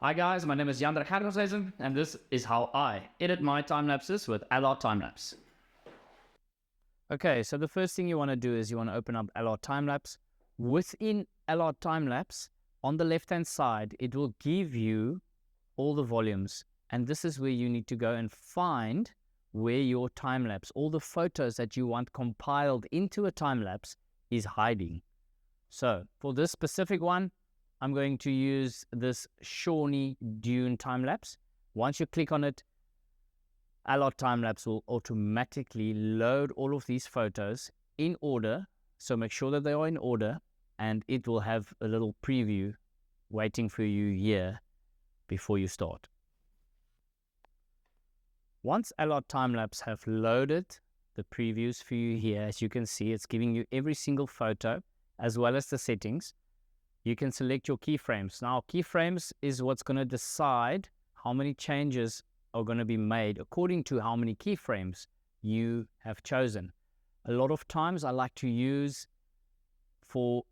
Hi guys, my name is Yandra Hargoshezen, and this is how I edit my time lapses with LR Timelapse. Okay, so the first thing you want to do is you want to open up LR Timelapse. Within LR Timelapse, on the left-hand side, it will give you all the volumes, and this is where you need to go and find where your time lapse, all the photos that you want compiled into a time lapse, is hiding. So for this specific one, I'm going to use this Shawnee Dune time lapse. Once you click on it, LR Timelapse will automatically load all of these photos in order. So make sure that they are in order, and it will have a little preview waiting for you here before you start. Once LR Timelapse have loaded the previews for you here, as you can see, it's giving you every single photo as well as the settings. You can select your keyframes. Now, keyframes is what's going to decide how many changes are going to be made according to how many keyframes you have chosen. A lot of times I like to use, for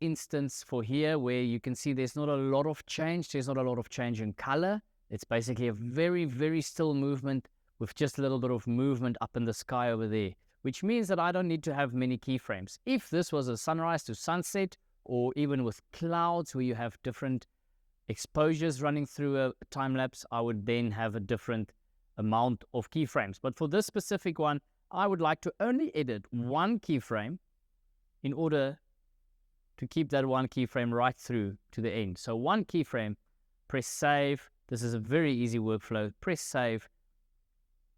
instance, for here where you can see there's not a lot of change. There's not a lot of change in color. It's basically a very, very still movement with just a little bit of movement up in the sky over there, which means that I don't need to have many keyframes. If this was a sunrise to sunset, or even with clouds where you have different exposures running through a time lapse, I would then have a different amount of keyframes. But for this specific one, I would like to only edit one keyframe in order to keep that one keyframe right through to the end. So one keyframe, press save. This is a very easy workflow. Press save,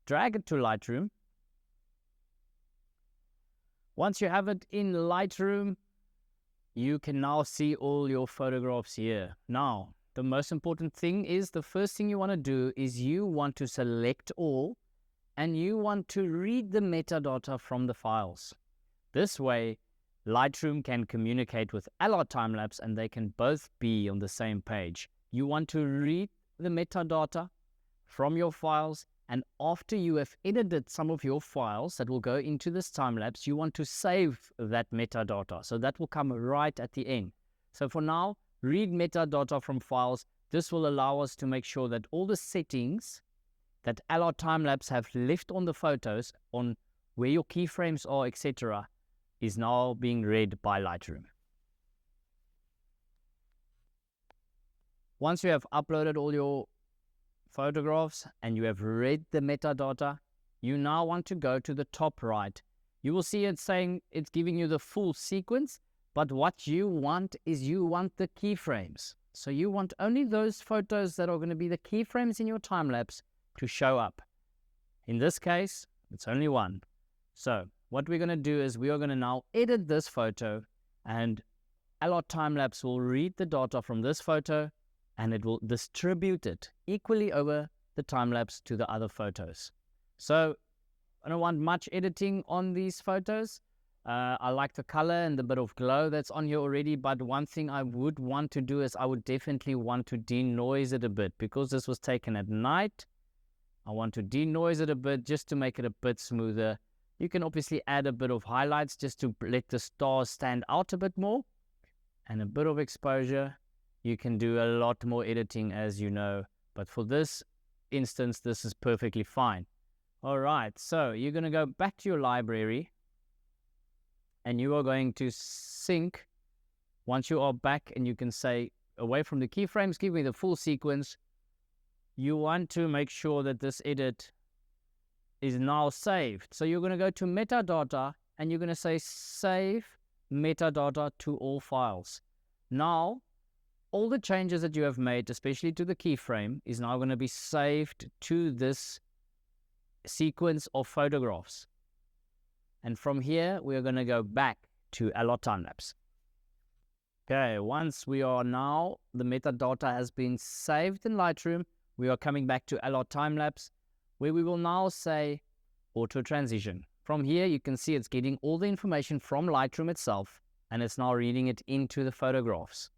drag it to Lightroom. Once you have it in Lightroom, you can now see all your photographs here. Now, the most important thing is, the first thing you want to do is you want to select all, and you want to read the metadata from the files. This way, Lightroom can communicate with LR Timelapse and they can both be on the same page. You want to read the metadata from your files, and after you have edited some of your files that will go into this time lapse, you want to save that metadata. So that will come right at the end. So for now, read metadata from files. This will allow us to make sure that all the settings that LR Timelapse have left on the photos, on where your keyframes are, etc., is now being read by Lightroom. Once you have uploaded all your photographs and you have read the metadata, you now want to go to the top right. You will see it saying it's giving you the full sequence, but what you want is you want the keyframes. So you want only those photos that are going to be the keyframes in your time lapse to show up. In this case, it's only one. So what we're going to do is we are going to now edit this photo, and LR Timelapse will read the data from this photo and it will distribute it equally over the time lapse to the other photos. So I don't want much editing on these photos. I like the color and the bit of glow that's on here already, but one thing I would want to do is I would definitely want to denoise it a bit, because this was taken at night. I want to denoise it a bit just to make it a bit smoother. You can obviously add a bit of highlights just to let the stars stand out a bit more, and a bit of exposure. You can do a lot more editing, as you know, but for this instance, this is perfectly fine. All right, so you're going to go back to your library and you are going to sync. Once you are back, and you can say, away from the keyframes, give me the full sequence. You want to make sure that this edit is now saved. So you're going to go to metadata and you're going to say save metadata to all files. Now, all the changes that you have made, especially to the keyframe, is now going to be saved to this sequence of photographs. And from here, we're going to go back to LR Timelapse. Okay, once we are now, the metadata has been saved in Lightroom, we are coming back to LR Timelapse, where we will now say auto transition. From here, you can see it's getting all the information from Lightroom itself, and it's now reading it into the photographs.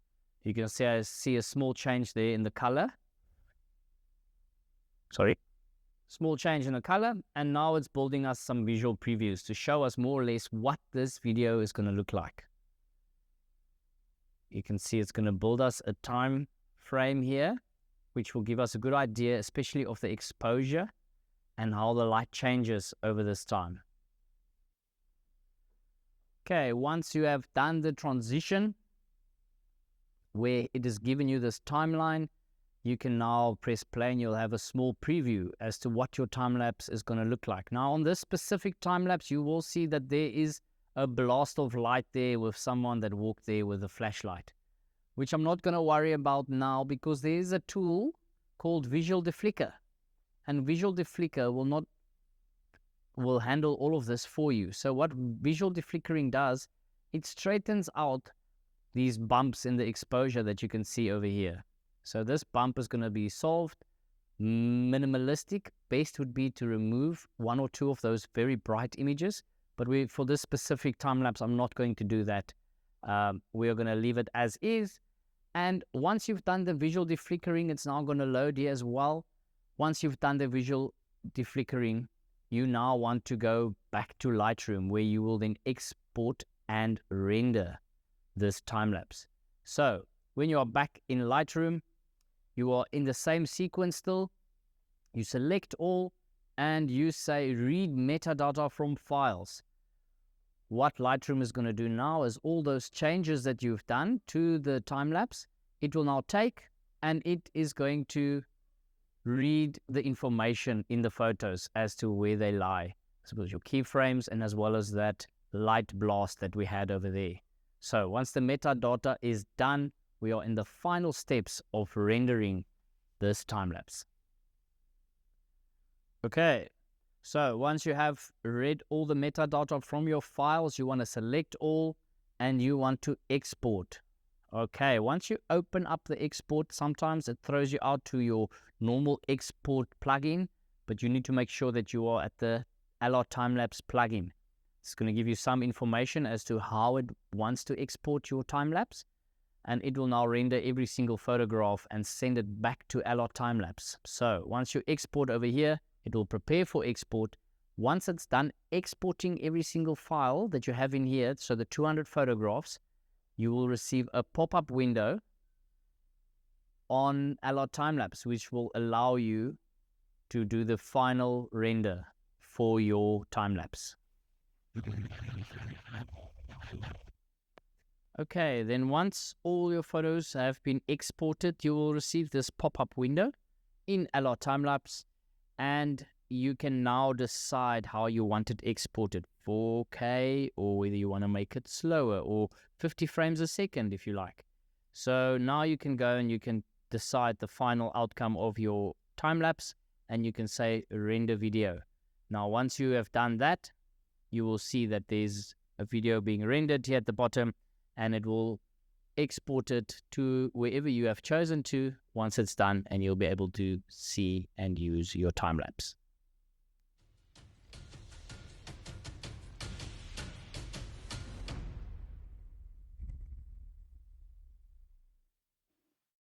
You can see a small change there in the color. Small change in the color, and now it's building us some visual previews to show us more or less what this video is going to look like. You can see it's going to build us a time frame here. which will give us a good idea, especially of the exposure and how the light changes over this time. Okay, once you have done the transition where it has given you this timeline, you can now press play and you'll have a small preview as to what your time lapse is going to look like. Now on this specific time lapse, you will see that there is a blast of light there with someone that walked there with a flashlight, which I'm not going to worry about now because there is a tool called Visual Deflicker, and Visual Deflicker will handle all of this for you. So what visual deflickering does, it straightens out these bumps in the exposure that you can see over here. So this bump is going to be solved. Minimalistic, best would be to remove one or two of those very bright images, but for this specific time lapse, I'm not going to do that. We are going to leave it as is. And once you've done the visual deflickering, it's now going to load here as well. Once you've done the visual deflickering, you now want to go back to Lightroom, where you will then export and render this time lapse. So when you are back in Lightroom, you are in the same sequence still. You select all and you say read metadata from files. What Lightroom is going to do now is all those changes that you've done to the time lapse, it will now take and it is going to read the information in the photos as to where they lie, as well as your keyframes and as well as that light blast that we had over there. So once the metadata is done, we are in the final steps of rendering this time lapse. Okay, so once you have read all the metadata from your files, you want to select all and you want to export. Okay, once you open up the export, sometimes it throws you out to your normal export plugin, but you need to make sure that you are at the LR Timelapse plugin. It's going to give you some information as to how it wants to export your time lapse, and it will now render every single photograph and send it back to LR Timelapse. So once you export over here, it will prepare for export. Once it's done exporting every single file that you have in here, so the 200 photographs, you will receive a pop-up window on LR Timelapse, which will allow you to do the final render for your time lapse. Okay, then once all your photos have been exported, you will receive this pop-up window in LR Timelapse, and you can now decide how you want it exported, 4K, or whether you want to make it slower, or 50 frames a second if you like. So now you can go and you can decide the final outcome of your time lapse, and you can say render video. Now once you have done that, you will see that there's a video being rendered here at the bottom, and it will export it to wherever you have chosen to once it's done, and you'll be able to see and use your time lapse.